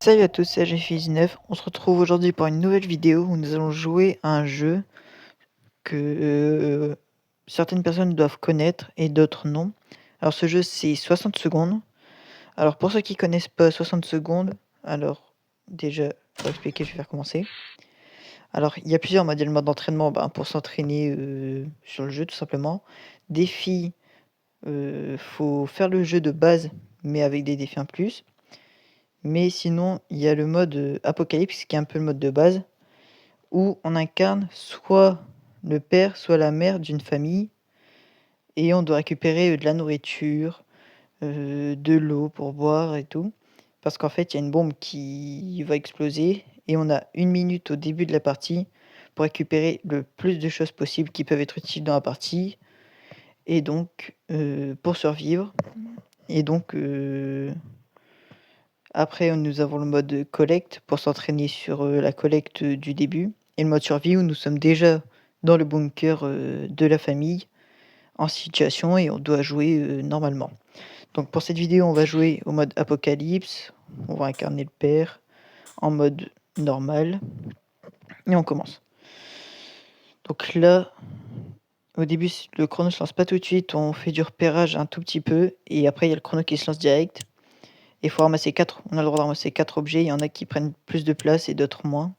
Salut à tous, c'est AGF19. On se retrouve aujourd'hui pour une nouvelle vidéo où nous allons jouer à un jeu que certaines personnes doivent connaître et d'autres non. Alors ce jeu c'est 60 secondes. Alors pour ceux qui connaissent pas 60 secondes, alors déjà pour expliquer, je vais faire commencer. Alors il y a plusieurs modes. Il y a le mode d'entraînement pour s'entraîner sur le jeu tout simplement. Défi, faut faire le jeu de base mais avec des défis en plus. Mais sinon, il y a le mode Apocalypse, qui est un peu le mode de base, où on incarne soit le père, soit la mère d'une famille, et on doit récupérer de la nourriture, de l'eau pour boire et tout. Parce qu'en fait, il y a une bombe qui va exploser, et on a 1 minute au début de la partie pour récupérer le plus de choses possibles qui peuvent être utiles dans la partie, et donc pour survivre. Et donc après, nous avons le mode collecte pour s'entraîner sur la collecte du début, et le mode survie où nous sommes déjà dans le bunker de la famille en situation et on doit jouer normalement. Donc pour cette vidéo, on va jouer au mode apocalypse, on va incarner le père en mode normal et on commence. Donc là, au début, le chrono se lance pas tout de suite, on fait du repérage un tout petit peu et après il y a le chrono qui se lance direct. Il faut ramasser 4, on a le droit de ramasser 4 objets, il y en a qui prennent plus de place et d'autres moins.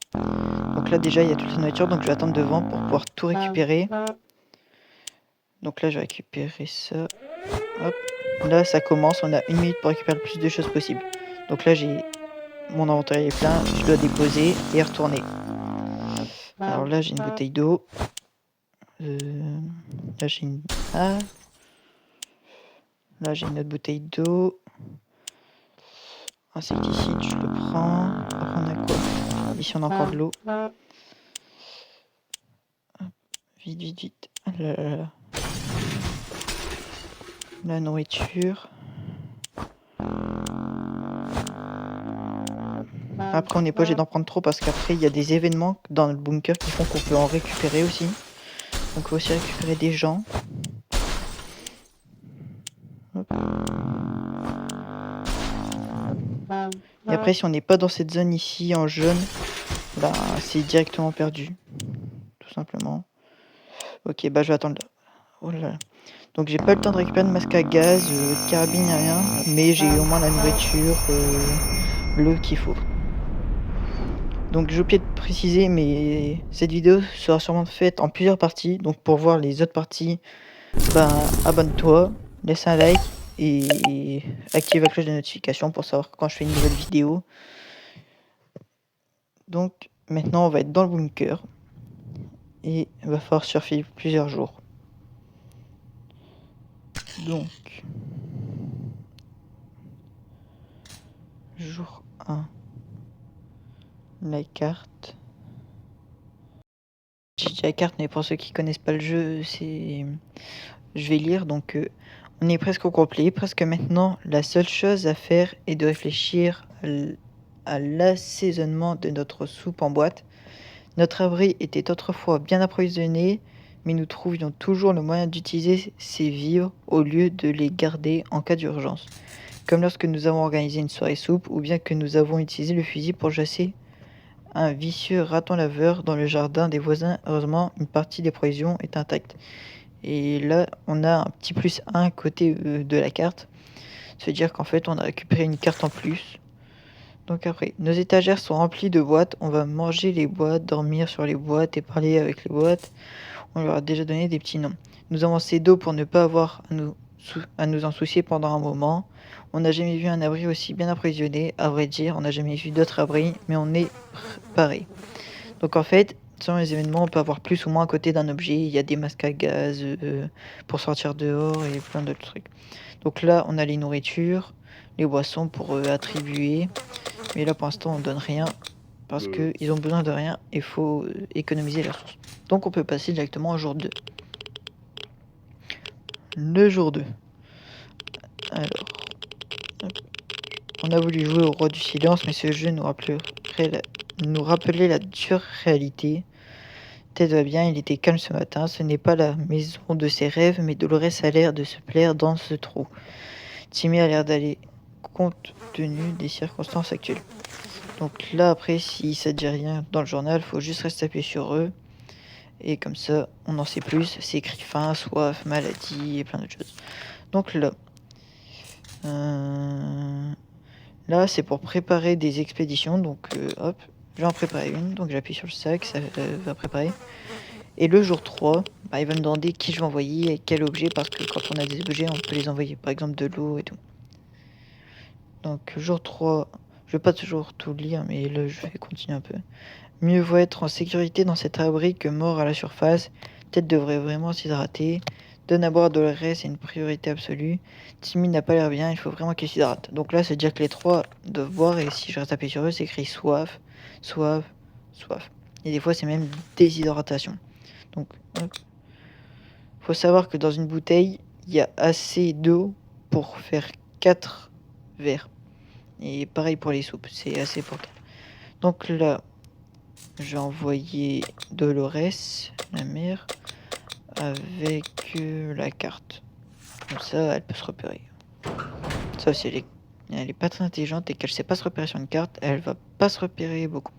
Donc là déjà il y a toute la nourriture, donc je vais attendre devant pour pouvoir tout récupérer. Donc là je vais récupérer ça. Hop. Là ça commence, on a 1 minute pour récupérer le plus de choses possible. Donc là j'ai mon inventaire est plein, je dois déposer et retourner. Alors là j'ai une bouteille d'eau. Là j'ai une... Ah. Là j'ai une autre bouteille d'eau. Insecticide, je le prends. Après on a quoi? Ici on a encore de l'eau. Vite, vite, vite. La nourriture. Après on n'est pas obligé d'en prendre trop parce qu'après il y a des événements dans le bunker qui font qu'on peut en récupérer aussi. Donc on peut aussi récupérer des gens. Hop. Et après si on n'est pas dans cette zone ici en jaune, bah c'est directement perdu. Tout simplement. Ok, bah je vais attendre là. Oh là là. Donc j'ai pas le temps de récupérer de masque à gaz, de carabine, rien. Mais j'ai au moins la nourriture, l'eau qu'il faut. Donc j'ai oublié de préciser, mais cette vidéo sera sûrement faite en plusieurs parties. Donc pour voir les autres parties, bah abonne-toi, laisse un like et active la cloche de notification pour savoir quand je fais une nouvelle vidéo. Donc maintenant on va être dans le bunker et il va falloir survivre plusieurs jours. Donc jour 1, la carte. J'ai dit la carte, mais pour ceux qui connaissent pas le jeu, c'est... Je vais lire, donc on est presque au complet, presque maintenant. La seule chose à faire est de réfléchir à l'assaisonnement de notre soupe en boîte. Notre abri était autrefois bien approvisionné, mais nous trouvions toujours le moyen d'utiliser ces vivres au lieu de les garder en cas d'urgence. Comme lorsque nous avons organisé une soirée soupe, ou bien que nous avons utilisé le fusil pour chasser un vicieux raton laveur dans le jardin des voisins. Heureusement, une partie des provisions est intacte. Et là, on a un petit +1 à côté de la carte. Ça veut dire qu'en fait, on a récupéré une carte en plus. Donc après, nos étagères sont remplies de boîtes. On va manger les boîtes, dormir sur les boîtes et parler avec les boîtes. On leur a déjà donné des petits noms. Nous avons assez d'eau pour ne pas avoir à nous en soucier pendant un moment. On n'a jamais vu un abri aussi bien approvisionné. À vrai dire, on n'a jamais vu d'autres abris, mais on est préparé. Donc en fait, selon les événements, on peut avoir plus ou moins à côté d'un objet. Il y a des masques à gaz pour sortir dehors et plein d'autres trucs. Donc là, on a les nourritures, les boissons pour attribuer. Mais là, pour l'instant, on donne rien parce qu'ils ont besoin de rien. Il faut économiser la ressource. Donc on peut passer directement au jour 2. Le jour 2. Alors, hop. On a voulu jouer au roi du silence, mais ce jeu nous rappelait la dure réalité. Ted va bien, il était calme ce matin. Ce n'est pas la maison de ses rêves, mais Dolores a l'air de se plaire dans ce trou. Timmy a l'air d'aller compte tenu des circonstances actuelles. Donc là, après, si ça dit rien dans le journal, faut juste rester appuyé sur eux. Et comme ça, on en sait plus. C'est écrit faim, soif, maladie et plein d'autres choses. Donc là, là c'est pour préparer des expéditions. Donc hop, je vais en préparer une. Donc j'appuie sur le sac, ça va préparer. Et le jour 3, bah, il va me demander qui je vais envoyer et quel objet. Parce que quand on a des objets, on peut les envoyer. Par exemple de l'eau et tout. Donc jour 3, je vais pas toujours tout lire, mais là je vais continuer un peu. Mieux vaut être en sécurité dans cet abri que mort à la surface. Tête devrait vraiment s'hydrater. Donne à boire de l'ORS, c'est une priorité absolue. Timmy n'a pas l'air bien, il faut vraiment qu'il s'hydrate. Donc là, c'est dire que les trois doivent boire, et si je reste appuyé sur eux, c'est écrit soif, soif, soif. Et des fois, c'est même déshydratation. Donc, faut savoir que dans une bouteille, il y a assez d'eau pour faire 4 verres. Et pareil pour les soupes, c'est assez pour 4. Donc là, je vais envoyer Dolores, la mère, avec la carte. Comme ça, elle peut se repérer. Sauf si elle est pas très intelligente et qu'elle sait pas se repérer sur une carte, elle va pas se repérer beaucoup.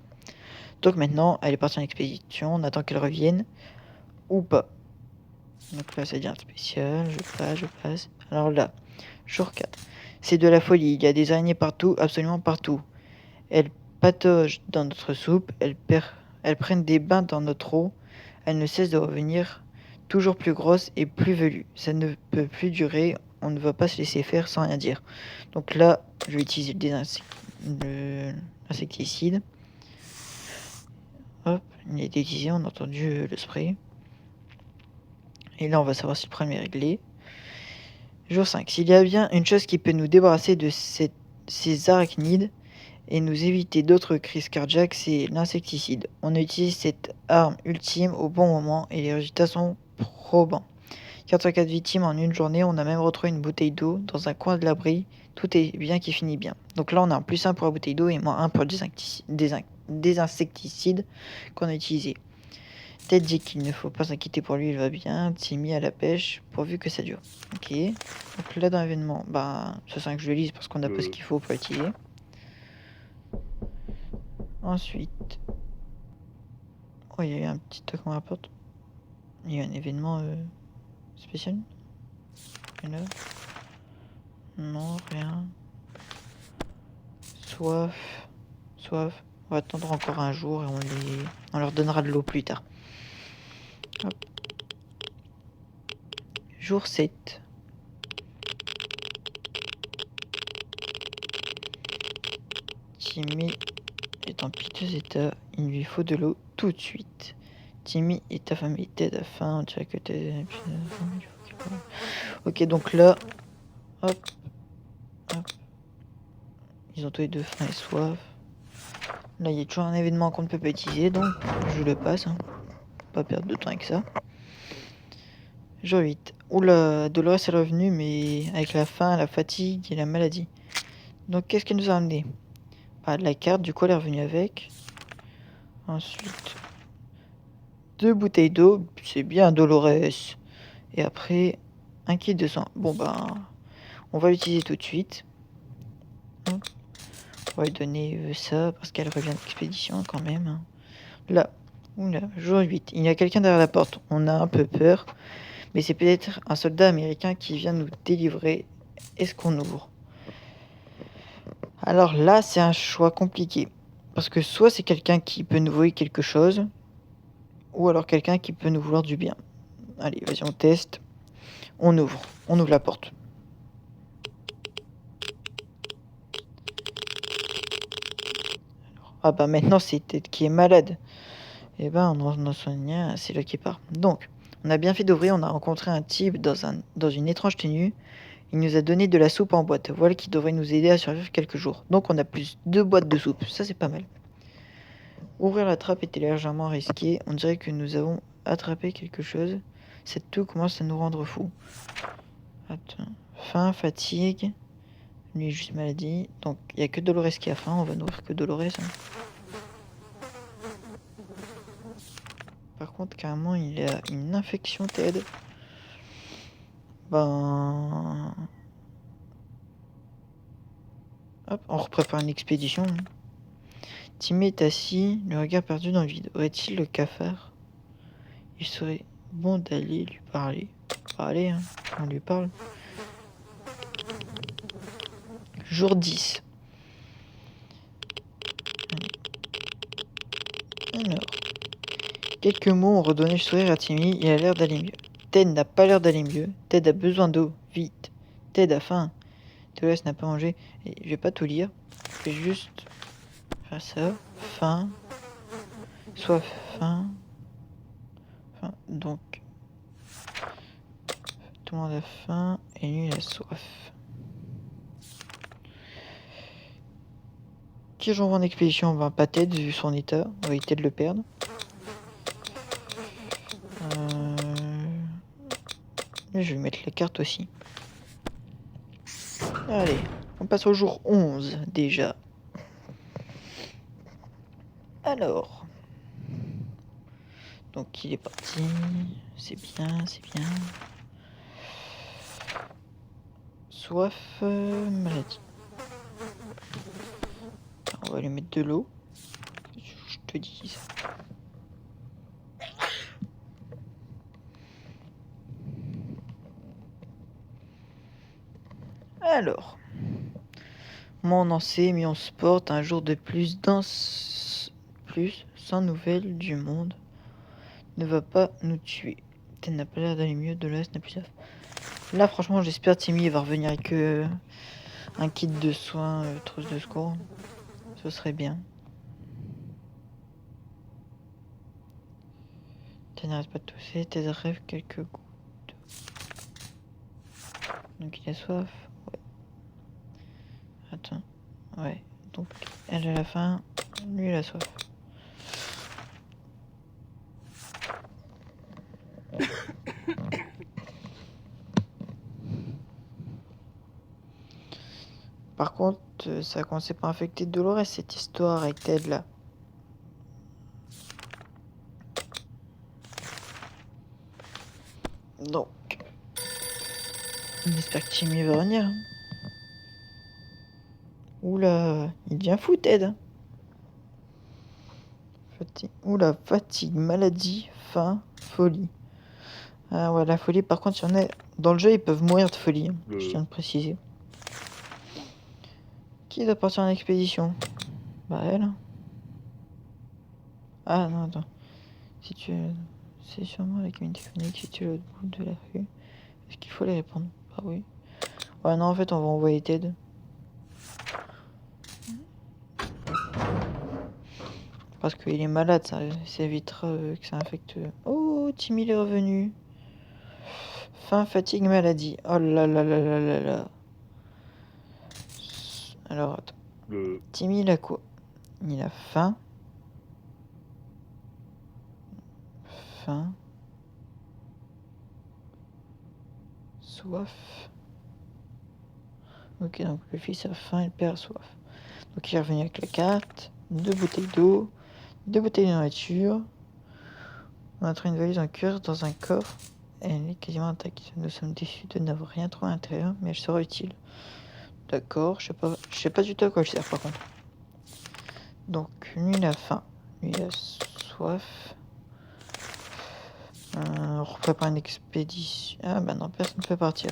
Donc maintenant, elle est partie en expédition, on attend qu'elle revienne, ou pas. Donc là, ça devient spécial, je passe. Alors là, jour 4. C'est de la folie, il y a des araignées partout, absolument partout. Elles pataugent dans notre soupe, elles prennent des bains dans notre eau, elles ne cessent de revenir, toujours plus grosses et plus velues. Ça ne peut plus durer, on ne va pas se laisser faire sans rien dire. Donc là, je vais utiliser l'insecticide. Hop, il a été utilisé, on a entendu le spray. Et là, on va savoir si le problème est réglé. Jour 5. S'il y a bien une chose qui peut nous débarrasser de ces arachnides et nous éviter d'autres crises cardiaques, c'est l'insecticide. On utilise cette arme ultime au bon moment et les résultats sont probants. 84 victimes en une journée, on a même retrouvé une bouteille d'eau dans un coin de l'abri. Tout est bien qui finit bien. Donc là, on a un plus 1 pour la bouteille d'eau et moins 1 pour le désinsecticide qu'on a utilisé. Ted dit qu'il ne faut pas s'inquiéter pour lui, il va bien. Timmy à la pêche, pourvu que ça dure. Ok. Donc là, dans l'événement, bah, ça sert à rien que je le lise parce qu'on n'a pas ce qu'il faut pour l'utiliser. Ensuite, oh, il y a eu un petit truc qu'on rapporte. Il y a un événement spécial. Une heure. Non, rien. Soif. Soif. On va attendre encore un jour et on leur donnera de l'eau plus tard. Hop. Jour 7. Timmy est en piteux état. Il lui faut de l'eau tout de suite. Timmy et ta famille t'aident à faim. On dirait que t'es... Ok, donc là... Hop. Hop. Ils ont tous les deux faim et soif. Là, il y a toujours un événement qu'on ne peut pas utiliser, donc je le passe. Hein. Pas perdre de temps avec ça. Jour 8. Oula, Dolores est revenue, mais avec la faim, la fatigue et la maladie. Donc, qu'est-ce qu'elle nous a amené? Bah, la carte, du coup, elle est revenue avec. Ensuite, 2 bouteilles d'eau, c'est bien Dolores. Et après, un kit de sang. Bon, bah, on va l'utiliser tout de suite. On va lui donner ça, parce qu'elle revient d'expédition quand même. Hein. Là, oula, jour 8. Il y a quelqu'un derrière la porte. On a un peu peur. Mais c'est peut-être un soldat américain qui vient nous délivrer. Est-ce qu'on ouvre? Alors là, c'est un choix compliqué. Parce que soit c'est quelqu'un qui peut nous voler quelque chose, ou alors quelqu'un qui peut nous vouloir du bien. Allez, vas-y, on teste. On ouvre la porte. Ah bah maintenant, c'est Ted qui est malade. Et ben, on en soigne un, c'est là qui part. Donc, on a bien fait d'ouvrir, on a rencontré un type dans une étrange tenue. Il nous a donné de la soupe en boîte. Voilà qui devrait nous aider à survivre quelques jours. Donc on a plus 2 boîtes de soupe. Ça c'est pas mal. Ouvrir la trappe était légèrement risqué. On dirait que nous avons attrapé quelque chose. Cette toux commence à nous rendre fous. Attends. Faim, fatigue. Lui juste maladie. Donc il n'y a que Dolores qui a faim. On va nourrir que Dolores. Hein. Par contre carrément il a une infection Ted. Ben... Hop, on reprépare une expédition. Timmy est assis, le regard perdu dans le vide. Aurait-il le cafard? Il serait bon d'aller lui parler. Allez, hein, on lui parle. Jour 10. Alors, quelques mots ont redonné le sourire à Timmy. Il a l'air d'aller mieux. Ted n'a pas l'air d'aller mieux. Ted a besoin d'eau. Vite. Ted a faim. Dolores n'a pas mangé. Et je vais pas tout lire. Je vais juste faire ça. Faim. Soif. Faim. Donc, tout le monde a faim et lui il a soif. Qui j'envoie en expédition? Ben, pas Ted vu son état. On va éviter de le perdre. Et je vais mettre la carte aussi. Allez, on passe au jour 11 déjà. Alors. Donc il est parti. C'est bien, c'est bien. Soif, maladie. On va lui mettre de l'eau. Je te dis ça. Alors. Moins on en sait, mieux on se porte. Un jour de plus, sans nouvelles du monde. Ne va pas nous tuer. Ted n'a pas l'air d'aller mieux, de l'Est n'a plus soif. Là, franchement, j'espère Timmy va revenir avec un kit de soins, trousse de secours. Ce serait bien. Ted n'arrête pas de tousser. Ted rêve quelques gouttes. Donc il a soif. Ouais. Attends. Ouais. Donc elle a la faim. Lui il a soif. Par contre, ça a commencé par infecter Dolores, cette histoire avec Ted là. Donc, on espère que Timmy va revenir. Oula, il devient fou Ted. Oula, fatigue, maladie, faim, folie. Ah ouais, la folie, par contre, il y en a... Dans le jeu, ils peuvent mourir de folie, hein, je tiens à le préciser. Qui doit partir en expédition? Bah elle. Ah non, attends. Si tu... C'est sûrement la cabine téléphonique située à l'autre bout de la rue. Est-ce qu'il faut les répondre? Bah oui. Ouais non, en fait, on va envoyer Ted. Parce qu'il est malade, ça évitera que ça infecte... Oh, Timmy est revenu. Faim, fatigue, maladie. Oh là là là là là là. Alors, attends. Timmy, il a quoi? Il a faim. Faim. Soif. Ok, donc le fils a faim et le père a soif. Donc il est revenu avec la carte. 2 bouteilles d'eau. 2 bouteilles de nourriture. On a trouvé une valise en cuir dans un coffre. Elle est quasiment intacte. Nous sommes déçus de n'avoir rien trouvé à l'intérieur, mais elle sera utile. D'accord, je sais pas du tout à quoi elle sert par contre. Donc lui il a faim, lui il a soif. On prépare une expédition. Ah bah non, personne ne peut partir.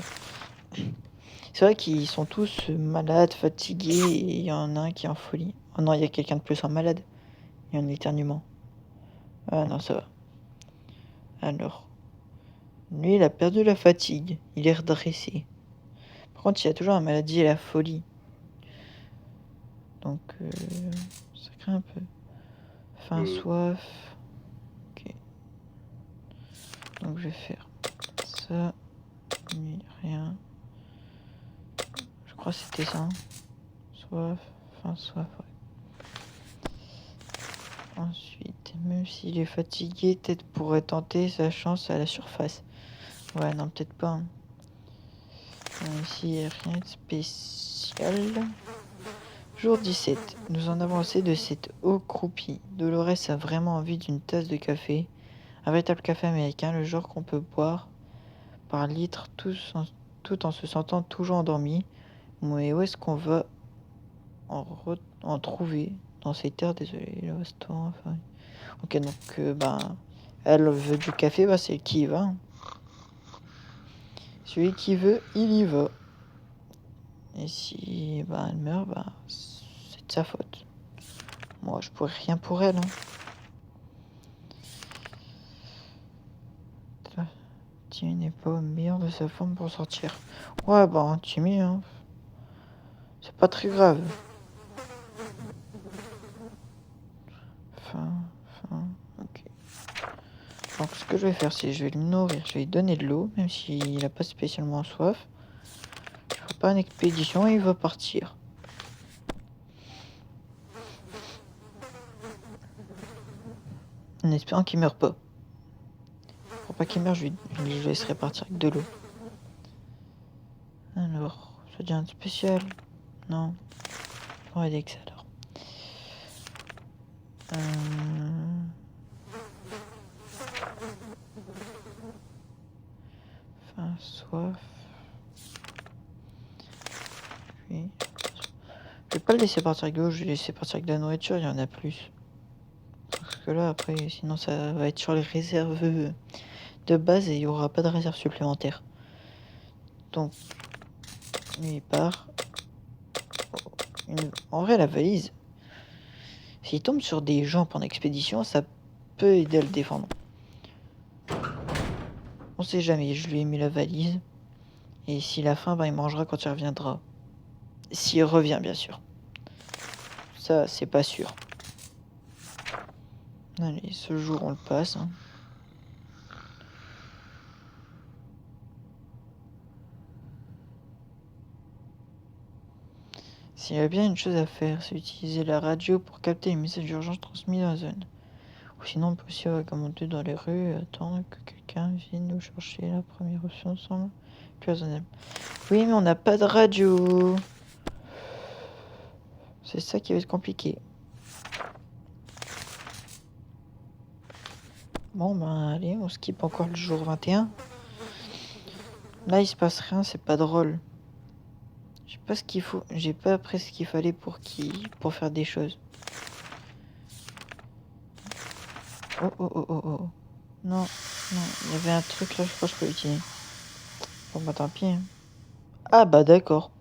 C'est vrai qu'ils sont tous malades, fatigués, et il y en a un qui est en folie. Oh non, il y a quelqu'un de plus en malade. Il y en a éternuement. Ah non, ça va. Alors, lui il a perdu la fatigue, il est redressé. Par contre, il y a toujours la maladie et la folie. Donc, ça craint un peu. Faim, soif. Ok. Donc, je vais faire ça. Rien. Je crois que c'était ça. Soif. Faim, soif, ouais. Ensuite, même s'il est fatigué, peut-être pourrait tenter sa chance à la surface. Ouais, non, peut-être pas. Hein. Ici, il n'y a rien de spécial. Jour 17. Nous en avons assez de cette eau croupie. Dolores a vraiment envie d'une tasse de café. Un véritable café américain, le genre qu'on peut boire par litre tout en se sentant toujours endormi. Mais où est-ce qu'on va en trouver? dans ces terres, désolé, le restaurant. Enfin... Ok, donc, elle veut du café, c'est elle qui y va. Celui qui veut, il y va. Et si elle meurt, c'est de sa faute. Moi, je pourrais rien pour elle. Timmy n'est pas au meilleur de sa forme pour sortir. Ouais, Timmy, c'est pas très grave. Ok. Donc, ce que je vais faire, c'est je vais le nourrir, je vais lui donner de l'eau, même s'il n'a pas spécialement soif. Je ferai pas une expédition et il va partir. En espérant qu'il meure pas. Pour pas qu'il meure, je le laisserai partir avec de l'eau. Alors, ça devient spécial. Non. On va dire que ça alors. Faim, soif. Puis... Je vais pas le laisser partir avec de l'eau, je vais le laisser partir avec de la nourriture, il y en a plus. Parce que là, après, sinon ça va être sur les réserves de base et il n'y aura pas de réserve supplémentaire. Donc, lui il part. En vrai, la valise, s'il tombe sur des gens pendant l'expédition, ça peut aider à le défendre. On sait jamais, je lui ai mis la valise. Et s'il a faim, il mangera quand il reviendra. S'il revient, bien sûr. Ça, c'est pas sûr. Allez, ce jour, on le passe. S'il y a bien une chose à faire, c'est utiliser la radio pour capter les messages d'urgence transmis dans la zone. Ou sinon, on peut aussi vagabonder dans les rues et attendre que quelqu'un vienne nous chercher. La première option semble plus raisonnable. Oui, mais on n'a pas de radio. C'est ça qui va être compliqué. Bon, allez, on skip encore le jour 21. Là, il se passe rien, c'est pas drôle. Je sais pas ce qu'il faut. J'ai pas appris ce qu'il fallait pour faire des choses. Oh. Non, il y avait un truc là, je crois que je peux utiliser. Bon, tant pis. Ah, d'accord.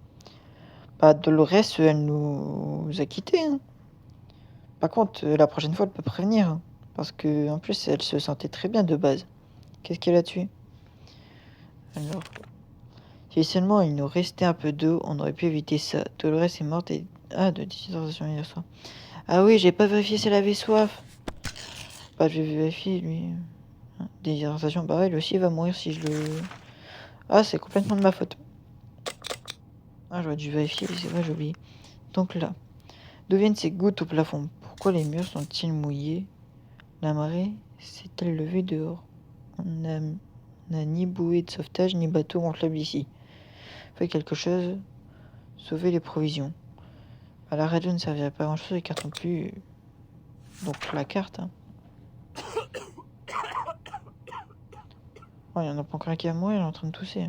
Dolores, elle nous a quittés. Par contre, la prochaine fois, elle peut prévenir. Parce que en plus, elle se sentait très bien de base. Qu'est-ce qu'elle a tué? Alors, si seulement il nous restait un peu d'eau, on aurait pu éviter ça. Dolores est morte et... Ah, de déshydratation hier soir. Ah oui, j'ai pas vérifié si elle avait soif. Je vais vérifier, lui. Déshydratation, elle aussi va mourir si je le... Ah, c'est complètement de ma faute. Ah, j'aurais dû vérifier, c'est vrai, j'ai oublié. Donc là, d'où viennent ces gouttes au plafond? Pourquoi les murs sont-ils mouillés? La marée s'est-elle levée dehors? On n'a ni bouée de sauvetage, ni bateau gonflable ici. Fait quelque chose, sauver les provisions. La radio ne servirait pas à grand-chose, les cartes non plus. Donc la carte. Oh, il y en a pas encore un qui va mourir, il est en train de tousser.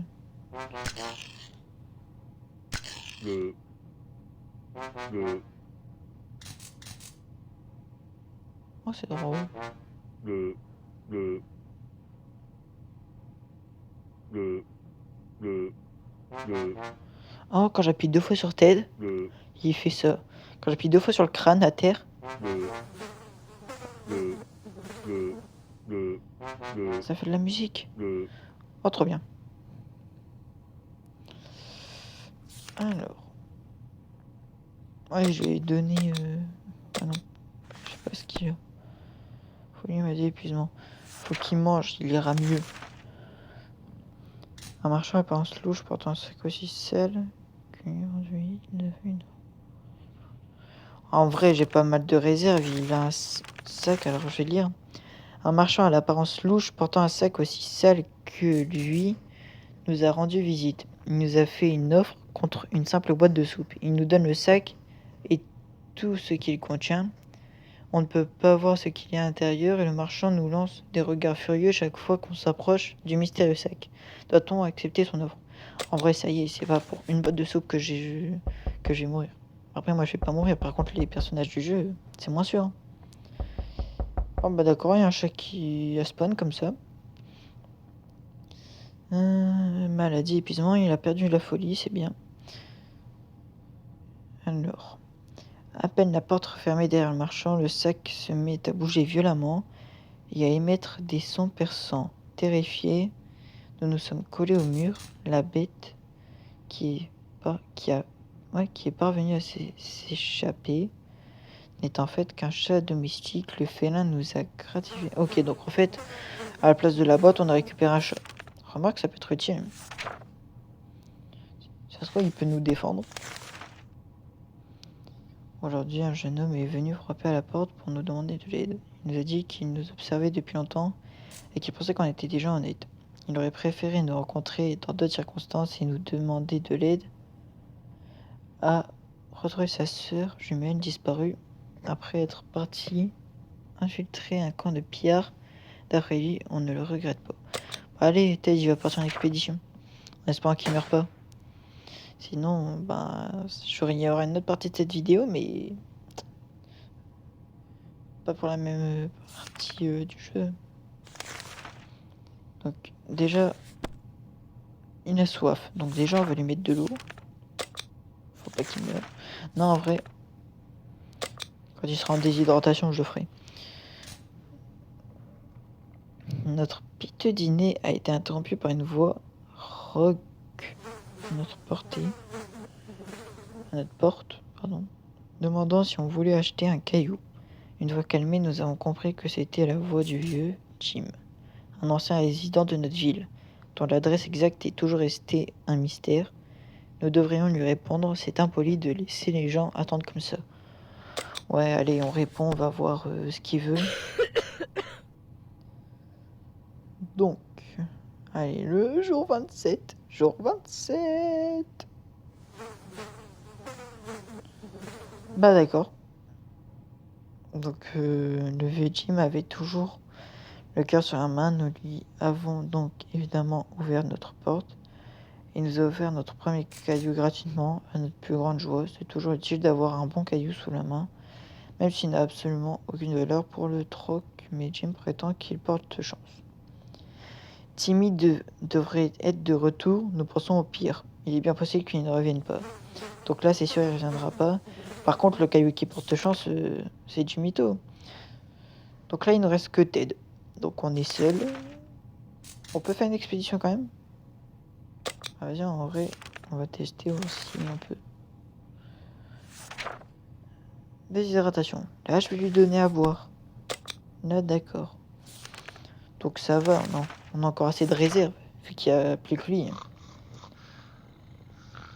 Oh, c'est drôle. Oh, quand j'appuie 2 fois sur TED, il fait ça. Quand j'appuie 2 fois sur le crâne à terre, ça fait de la musique. Oh, trop bien. Alors. Ouais, je vais lui donner... Ah non, je sais pas ce qu'il a. Faut lui mettre d'épuisement. Faut qu'il mange, il ira mieux. Un marchand apparence louche portant un sac aussi sel. En vrai, j'ai pas mal de réserves. Il a un sac, alors je vais lire. Un marchand à l'apparence louche portant un sac aussi sale que lui nous a rendu visite. Il nous a fait une offre contre une simple boîte de soupe. Il nous donne le sac et tout ce qu'il contient. On ne peut pas voir ce qu'il y a à l'intérieur et le marchand nous lance des regards furieux chaque fois qu'on s'approche du mystérieux sac. Doit-on accepter son offre? En vrai, ça y est, c'est pas pour une boîte de soupe que je vais mourir. Après, moi, je vais pas mourir. Par contre, les personnages du jeu, c'est moins sûr. Oh, bah d'accord, il y a un chat qui a spawn comme ça. Maladie, épuisement, il a perdu la folie, c'est bien. Alors, à peine la porte refermée derrière le marchand, le sac se met à bouger violemment et à émettre des sons perçants. Terrifiés, nous nous sommes collés au mur. La bête qui est parvenue à s'échapper n'est en fait qu'un chat domestique. Le félin nous a gratifié. Ok, donc en fait, à la place de la boîte, on a récupéré un chat. Remarque, ça peut être utile. Ça se trouve, il peut nous défendre. Aujourd'hui, un jeune homme est venu frapper à la porte pour nous demander de l'aide. Il nous a dit qu'il nous observait depuis longtemps et qu'il pensait qu'on était déjà honnêtes. Il aurait préféré nous rencontrer dans d'autres circonstances et nous demander de l'aide à retrouver sa sœur jumelle disparue après être parti infiltrer un camp de pillards. D'après lui, on ne le regrette pas. Allez, Ted, il va partir en expédition. En espérant qu'il meurt pas. Sinon, il y aura une autre partie de cette vidéo, mais pas pour la même partie du jeu. Donc, déjà, il a soif. Donc, déjà, on va lui mettre de l'eau. Faut pas qu'il meure. Non, en vrai, quand il sera en déshydratation, je le ferai. Notre piteux dîner a été interrompu par une voix rock à notre porte, demandant si on voulait acheter un caillou. Une fois calmés, nous avons compris que c'était la voix du vieux Jim, un ancien résident de notre ville, dont l'adresse exacte est toujours restée un mystère. Nous devrions lui répondre, c'est impoli de laisser les gens attendre comme ça. Ouais, allez, on répond, on va voir ce qu'il veut. Donc, allez, le jour 27. Jour 27. Bah d'accord. Donc, le vieux Jim avait toujours le cœur sur la main. Nous lui avons donc évidemment ouvert notre porte. Il nous a offert notre premier caillou gratuitement, à notre plus grande joie. C'est toujours utile d'avoir un bon caillou sous la main, même s'il n'a absolument aucune valeur pour le troc, mais Jim prétend qu'il porte chance. Timmy devrait être de retour, nous pensons au pire. Il est bien possible qu'il ne revienne pas. Donc là, c'est sûr, il ne reviendra pas. Par contre, le caillou qui porte chance, c'est Jimito. Donc là, il ne reste que Ted. Donc on est seul. On peut faire une expédition quand même. Ah, vas-y, en vrai, on va tester aussi un peu. Déshydratation. Là, je vais lui donner à boire. Là, d'accord. Donc ça va, on a encore assez de réserve, vu qu'il n'y a plus que lui.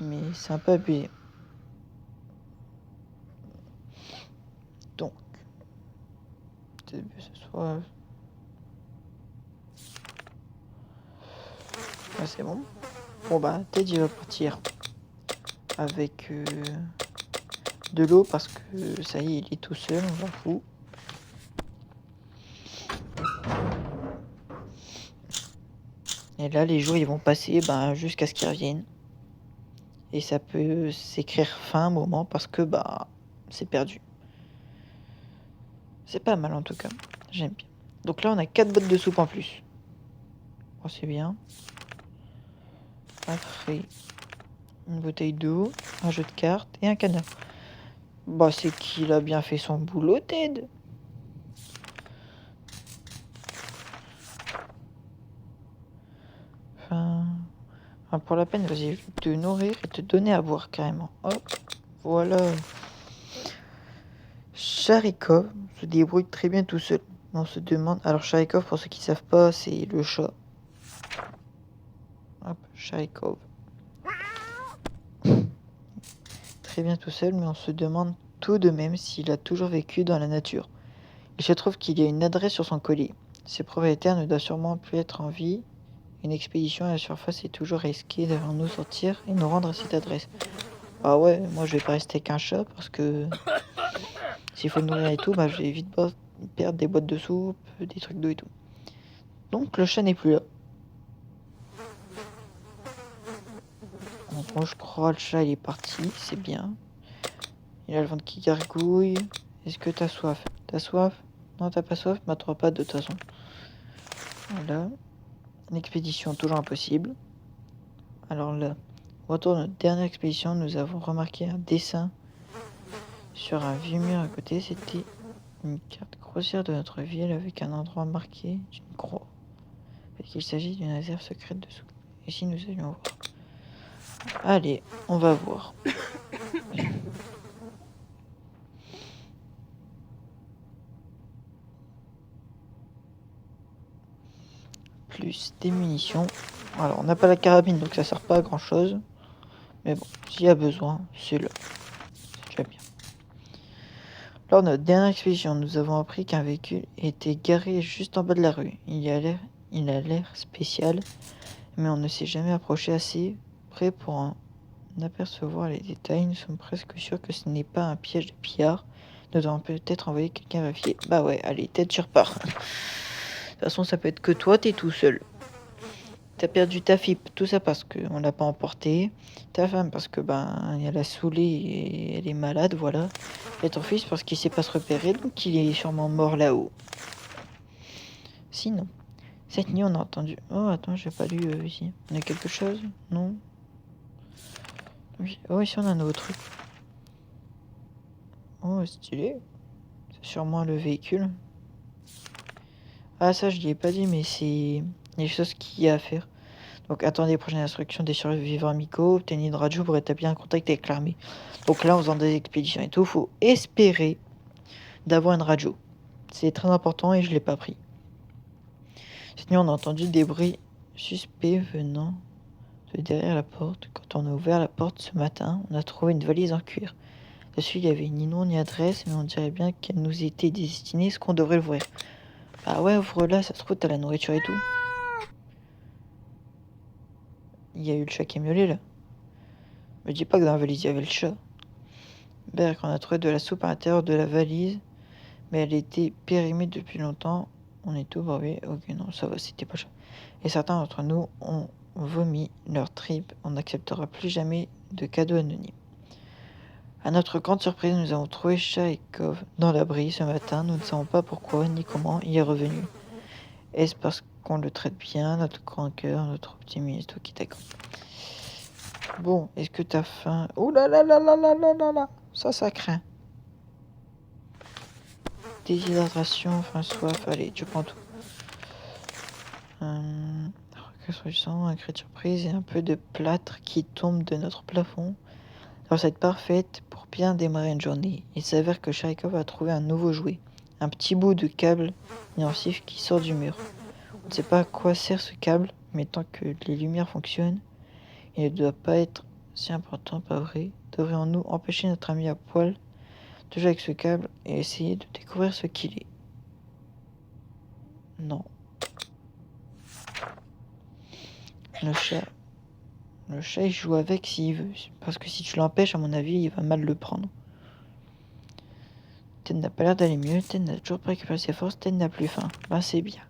Mais c'est un peu abusé. Donc, ce soit... Ah, c'est bon. Bon bah, Teddy va partir avec de l'eau parce que ça y est, il est tout seul, on s'en fout. Et là, les jours, ils vont passer jusqu'à ce qu'ils reviennent. Et ça peut s'écrire fin moment parce que c'est perdu. C'est pas mal en tout cas, j'aime bien. Donc là, on a 4 bottes de soupe en plus. Oh, c'est bien. Après, une bouteille d'eau, un jeu de cartes et un canard. Bah, c'est qu'il a bien fait son boulot, Ted. Pour la peine, vas-y, te nourrir et te donner à boire carrément. Hop, voilà. Charikov se débrouille très bien tout seul. On se demande. Alors, Charikov, pour ceux qui ne savent pas, c'est le chat. Hop, Charikov. Très bien tout seul, mais on se demande tout de même s'il a toujours vécu dans la nature. Il se trouve qu'il y a une adresse sur son collier. Ses propriétaires ne doivent sûrement plus être en vie. Une expédition à la surface est toujours risquée. Devons-nous sortir et nous rendre à cette adresse? Ah ouais, moi je vais pas rester qu'un chat parce que s'il faut le nourrir et tout, je vais vite pas perdre des boîtes de soupe, des trucs d'eau et tout. Donc le chat n'est plus là. En gros, je crois le chat il est parti, c'est bien. Il a le ventre qui gargouille. Est-ce que t'as soif? T'as soif? Non, t'as pas soif? Bah, t'auras pas de toute façon. Voilà. Une expédition toujours impossible. Alors là, au retour de notre dernière expédition, nous avons remarqué un dessin sur un vieux mur à côté. C'était une carte grossière de notre ville avec un endroit marqué d'une croix. Parce qu'il s'agit d'une réserve secrète dessous. Ici, nous allions voir. Allez, on va voir. Plus des munitions. Alors, on n'a pas la carabine, donc ça sert pas à grand chose. Mais bon, s'il y a besoin, c'est là. C'est déjà bien. Lors de notre dernière expédition, nous avons appris qu'un véhicule était garé juste en bas de la rue. Il a l'air spécial, mais on ne s'est jamais approché assez près pour en apercevoir les détails. Nous sommes presque sûrs que ce n'est pas un piège de pillard. Nous devons peut-être envoyer quelqu'un vérifier. Bah ouais, allez, tête sur part. De toute façon, ça peut être que toi, t'es tout seul. T'as perdu ta FIP, tout ça parce qu'on l'a pas emporté. Ta femme parce que elle a saoulé et elle est malade, voilà. Et ton fils parce qu'il sait pas se repérer, donc il est sûrement mort là-haut. Sinon, cette nuit on a entendu... Oh attends, j'ai pas lu ici. On a quelque chose? Non? Oui. Oh ici on a un nouveau truc. Oh stylé. C'est sûrement le véhicule. Ah ça je l'ai pas dit mais c'est des choses qu'il y a à faire. Donc attendez les prochaines instructions des survivants amicaux, obtenez une radio pour établir un contact avec l'armée. Donc là, en faisant des expéditions et tout, faut espérer d'avoir une radio. C'est très important et je l'ai pas pris. Cette nuit, on a entendu des bruits suspects venant de derrière la porte. Quand on a ouvert la porte ce matin, on a trouvé une valise en cuir. Dessus, il y avait ni nom ni adresse, mais on dirait bien qu'elle nous était destinée, ce qu'on devrait l'ouvrir. Bah ouais, ouvre-la, ça se trouve, t'as la nourriture et tout. Il y a eu le chat qui est miaulé là. Me dis pas que dans la valise il y avait le chat. Berk, on a trouvé de la soupe à l'intérieur de la valise, mais elle était périmée depuis longtemps. On est tout brevé. Ok, non, ça va, c'était pas chaud. Et certains d'entre nous ont vomi leur tripes. On n'acceptera plus jamais de cadeaux anonymes. À notre grande surprise, nous avons trouvé Chaikov dans l'abri ce matin. Nous ne savons pas pourquoi ni comment il est revenu. Est-ce parce qu'on le traite bien, notre grand cœur, notre optimisme, ok, d'accord. Bon, est-ce que t'as faim? Oh là là là là là là là là, ça craint. Déshydratation, faim, soif, allez, tu prends tout. Un cri de surprise et un peu de plâtre qui tombe de notre plafond. Recette parfaite pour bien démarrer une journée. Il s'avère que Chaikov a trouvé un nouveau jouet. Un petit bout de câble inoffensif qui sort du mur. On ne sait pas à quoi sert ce câble, mais tant que les lumières fonctionnent, il ne doit pas être si important, pas vrai? Devrions-nous empêcher notre ami à poil de jouer avec ce câble et essayer de découvrir ce qu'il est? Non. Le chat, il joue avec s'il veut. Parce que si tu l'empêches, à mon avis, il va mal le prendre. Ted n'a pas l'air d'aller mieux. Ted n'a toujours pas récupéré ses forces. Ted n'a plus faim. Ben, c'est bien.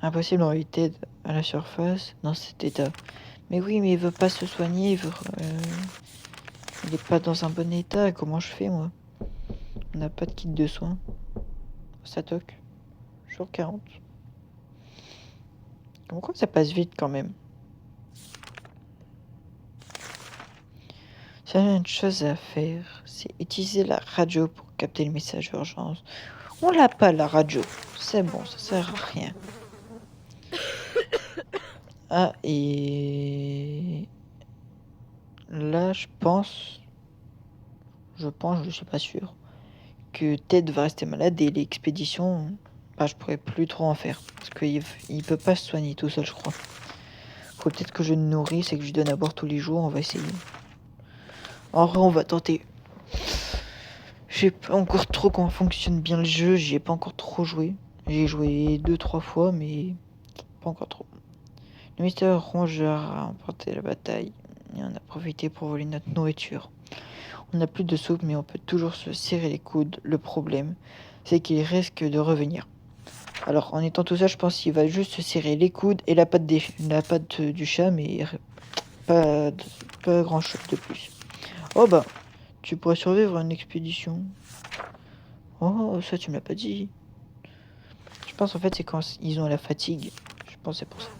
Impossible d'envoyer Ted à la surface dans cet état. Mais oui, mais il veut pas se soigner. Il est pas dans un bon état. Comment je fais, moi? On n'a pas de kit de soins. Ça toque. Jour 40. Pourquoi ça passe vite quand même? Si on a une chose à faire, c'est utiliser la radio pour capter le message d'urgence. On l'a pas la radio. C'est bon, ça sert à rien. Ah, et là, je je suis pas sûr, que Ted va rester malade et l'expédition, je pourrais plus trop en faire. Parce qu'il peut pas se soigner tout seul, je crois. Faut peut-être que je le nourrisse et que je lui donne à boire tous les jours, on va essayer. En vrai, on va tenter. Je sais pas encore trop comment fonctionne bien le jeu, j'y ai pas encore trop joué. J'ai joué 2-3 fois, mais pas encore trop. Le mystérieux rongeur a emporté la bataille et on a profité pour voler notre nourriture. On n'a plus de soupe, mais on peut toujours se serrer les coudes. Le problème, c'est qu'il risque de revenir. Alors, en étant tout ça, je pense qu'il va juste se serrer les coudes et la patte du chat, mais pas grand chose de plus. Oh bah, Tu pourrais survivre à une expédition. Oh, ça tu me l'as pas dit. Je pense en fait c'est quand ils ont la fatigue. Je pense c'est pour ça.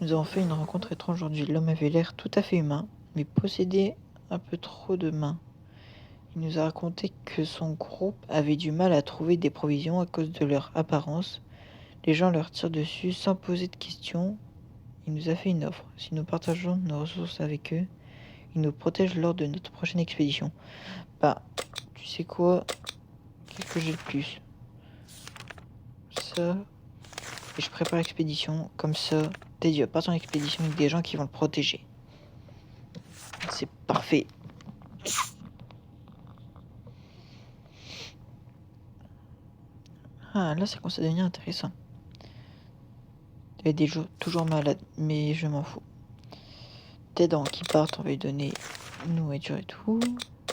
Nous avons fait une rencontre étrange aujourd'hui. L'homme avait l'air tout à fait humain, mais possédait un peu trop de mains. Il nous a raconté que son groupe avait du mal à trouver des provisions à cause de leur apparence. Les gens leur tirent dessus sans poser de questions. Il nous a fait une offre. Si nous partageons nos ressources avec eux, ils nous protègent lors de notre prochaine expédition. Bah, tu sais quoi? Qu'est-ce que j'ai le plus? Ça. Et je prépare l'expédition. Comme ça, Teddy va partir en expédition avec des gens qui vont le protéger. C'est parfait. Ah, là, ça commence à devenir intéressant. Il y a des jours toujours malades, mais je m'en fous. Ted, avant qu'il parte, on va lui donner nourriture et tout.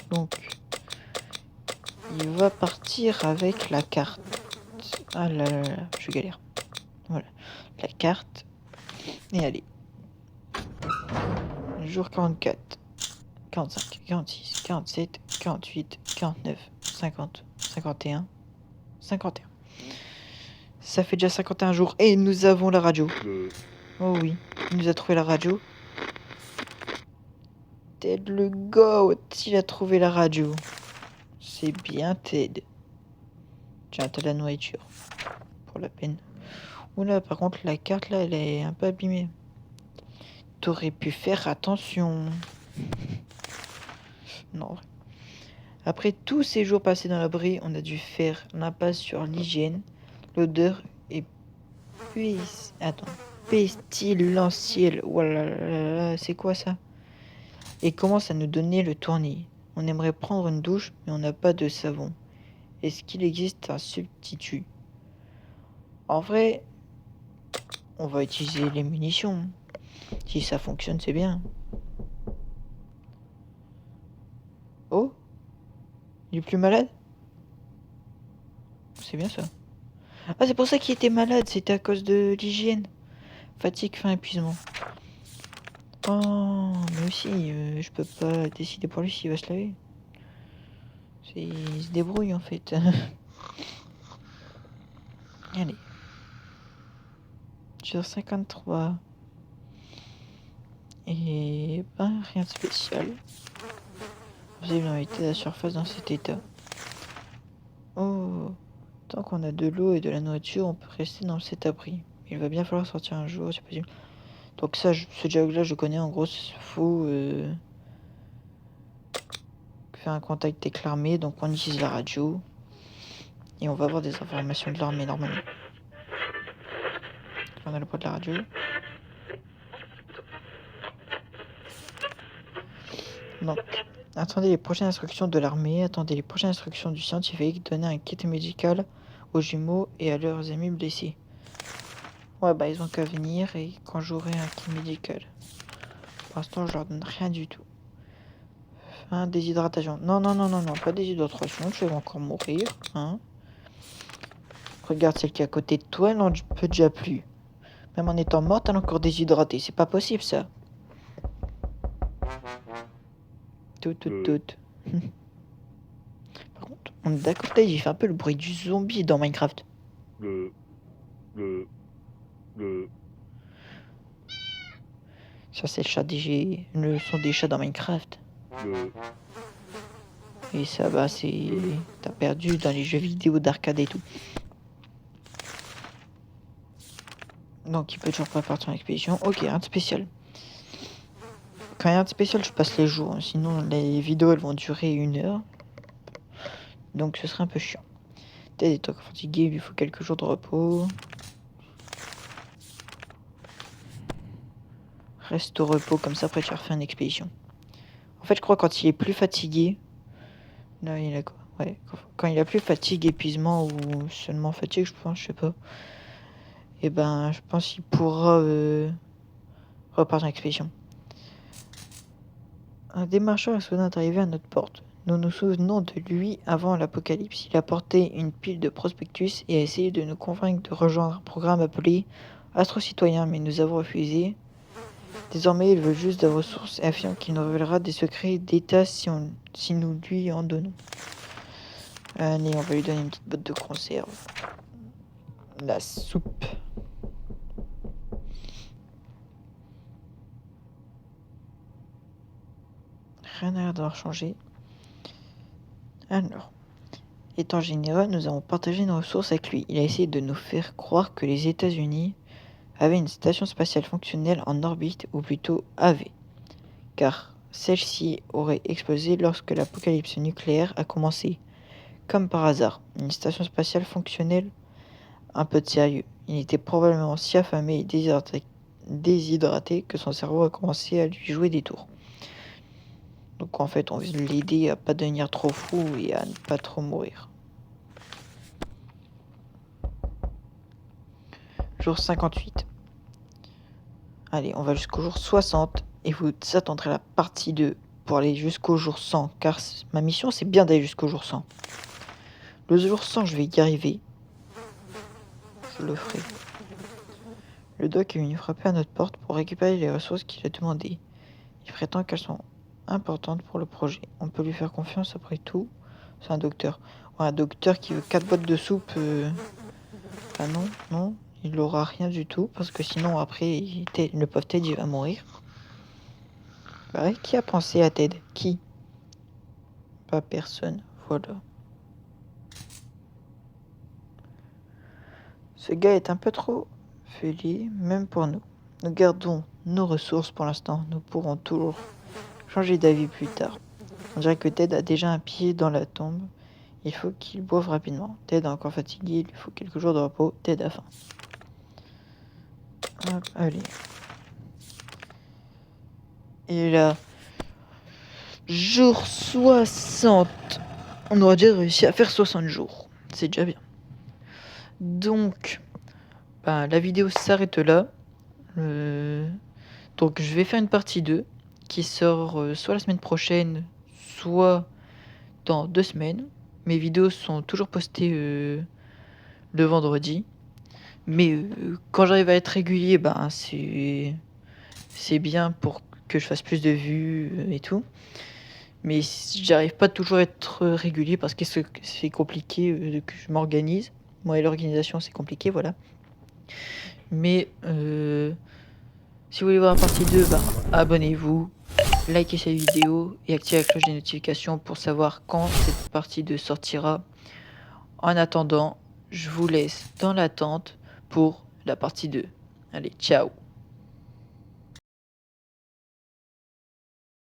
Donc, il va partir avec la carte. Ah là là là, je galère. Voilà, la carte. Et allez. Jour 44, 45, 46, 47, 48, 49, 50, 51, 51. Ça fait déjà 51 jours et nous avons la radio. Oh oui, il nous a trouvé la radio. Ted le goat, il a trouvé la radio. C'est bien Ted. Tiens, t'as la nourriture. Pour la peine. Oula, par contre, la carte là, elle est un peu abîmée. T'aurais pu faire attention. Non. Après tous ces jours passés dans l'abri, on a dû faire l'impasse sur l'hygiène, l'odeur et puis... Attends. Pestilentiel. Voilà, c'est quoi ça? Et commence à nous donner le tournis. On aimerait prendre une douche, mais on n'a pas de savon. Est-ce qu'il existe un substitut? En vrai, on va utiliser les munitions. Si ça fonctionne, c'est bien. Oh, il est plus malade? C'est bien ça. Ah, c'est pour ça qu'il était malade, c'était à cause de l'hygiène. Fatigue, faim, épuisement. Oh, mais aussi, je peux pas décider pour lui s'il va se laver. Il se débrouille en fait. Allez. Sur 53. Et ben, rien de spécial. Vous avez été à la surface dans cet état. Oh, tant qu'on a de l'eau et de la nourriture, on peut rester dans cet abri. Il va bien falloir sortir un jour, c'est possible. Donc ça, ce dialogue-là, je connais. En gros, il faut faire un contact avec l'armée. Donc on utilise la radio. Et on va avoir des informations de l'armée normalement. Là, on a le poids de la radio. Donc, attendez les prochaines instructions de l'armée. Attendez les prochaines instructions du scientifique. Donnez un kit médical aux jumeaux et à leurs amis blessés. Ouais, bah ils ont qu'à venir et quand j'aurai un kit médical. Pour l'instant, je leur donne rien du tout. Hein, déshydratation. Non, non, non, non, non, pas déshydratation, tu vas encore mourir. Hein. Regarde celle qui est à côté de toi, elle n'en peut déjà plus. Même en étant morte, elle est encore déshydratée. C'est pas possible ça. Tout. Par contre, on est d'accord, j'ai fait un peu le bruit du zombie dans Minecraft. Ça, c'est le son des chats dans Minecraft. Et ça, bah, c'est. T'as perdu dans les jeux vidéo d'arcade et tout. Donc, il peut toujours pas partir en expédition. Ok, rien de spécial. Quand il y a rien de spécial, je passe les jours. Sinon, les vidéos, elles vont durer 1 heure. Donc, ce serait un peu chiant. Ted est encore fatigué, il lui faut quelques jours de repos. Reste au repos, comme ça, après, tu refais une expédition. En fait, je crois quand il est plus fatigué. Là, il a quoi? Ouais, quand il a plus fatigue, épuisement ou seulement fatigue, je pense, je sais pas. Et ben, je pense qu'il pourra repartir en expédition. Un démarcheur est soudain arrivé à notre porte. Nous nous souvenons de lui avant l'apocalypse. Il a porté une pile de prospectus et a essayé de nous convaincre de rejoindre un programme appelé Astro Citoyen, mais nous avons refusé. Désormais, il veut juste des ressources et affirme qu'il nous révélera des secrets d'État si nous lui en donnons. Allez, on va lui donner une petite botte de conserve. La soupe. Rien n'a l'air d'avoir changé. Alors, étant généreux, nous avons partagé nos ressources avec lui. Il a essayé de nous faire croire que les États-Unis avaient une station spatiale fonctionnelle en orbite, ou plutôt avait, car celle-ci aurait explosé lorsque l'apocalypse nucléaire a commencé. Comme par hasard, une station spatiale fonctionnelle, un peu de sérieux. Il était probablement si affamé et déshydraté que son cerveau a commencé à lui jouer des tours. Donc en fait, on veut l'aider à pas devenir trop fou et à ne pas trop mourir. Jour 58. Allez, on va jusqu'au jour 60 et vous attendrez la partie 2 pour aller jusqu'au jour 100, car ma mission c'est bien d'aller jusqu'au jour 100. Le jour 100, je vais y arriver. Je le ferai. Le doc est venu frapper à notre porte pour récupérer les ressources qu'il a demandées. Il prétend qu'elles sont importantes pour le projet. On peut lui faire confiance après tout. C'est un docteur. Ouais, un docteur qui veut 4 boîtes de soupe. Ah non, non, il aura rien du tout parce que sinon après le pauvre Ted il va mourir. Bah ouais, qui a pensé à Ted? Qui? Pas personne. Voilà. Ce gars est un peu trop fêlé, même pour nous. Nous gardons nos ressources pour l'instant. Nous pourrons toujours changer d'avis plus tard. On dirait que Ted a déjà un pied dans la tombe. Il faut qu'il boive rapidement. Ted est encore fatigué, il lui faut quelques jours de repos. Ted a faim. Hop, allez. Et là, jour 60. On aura déjà réussi à faire 60 jours. C'est déjà bien. Donc, la vidéo s'arrête là. Donc, je vais faire une partie 2 qui sort soit la semaine prochaine, soit dans 2 semaines. Mes vidéos sont toujours postées le vendredi. Mais quand j'arrive à être régulier, c'est bien pour que je fasse plus de vues et tout. Mais j'arrive pas toujours à être régulier parce que c'est compliqué que je m'organise. Moi et l'organisation, c'est compliqué, voilà. Mais si vous voulez voir la partie 2, abonnez-vous, likez cette vidéo et activez la cloche des notifications pour savoir quand cette partie 2 sortira. En attendant, je vous laisse dans l'attente pour la partie 2. Allez, ciao!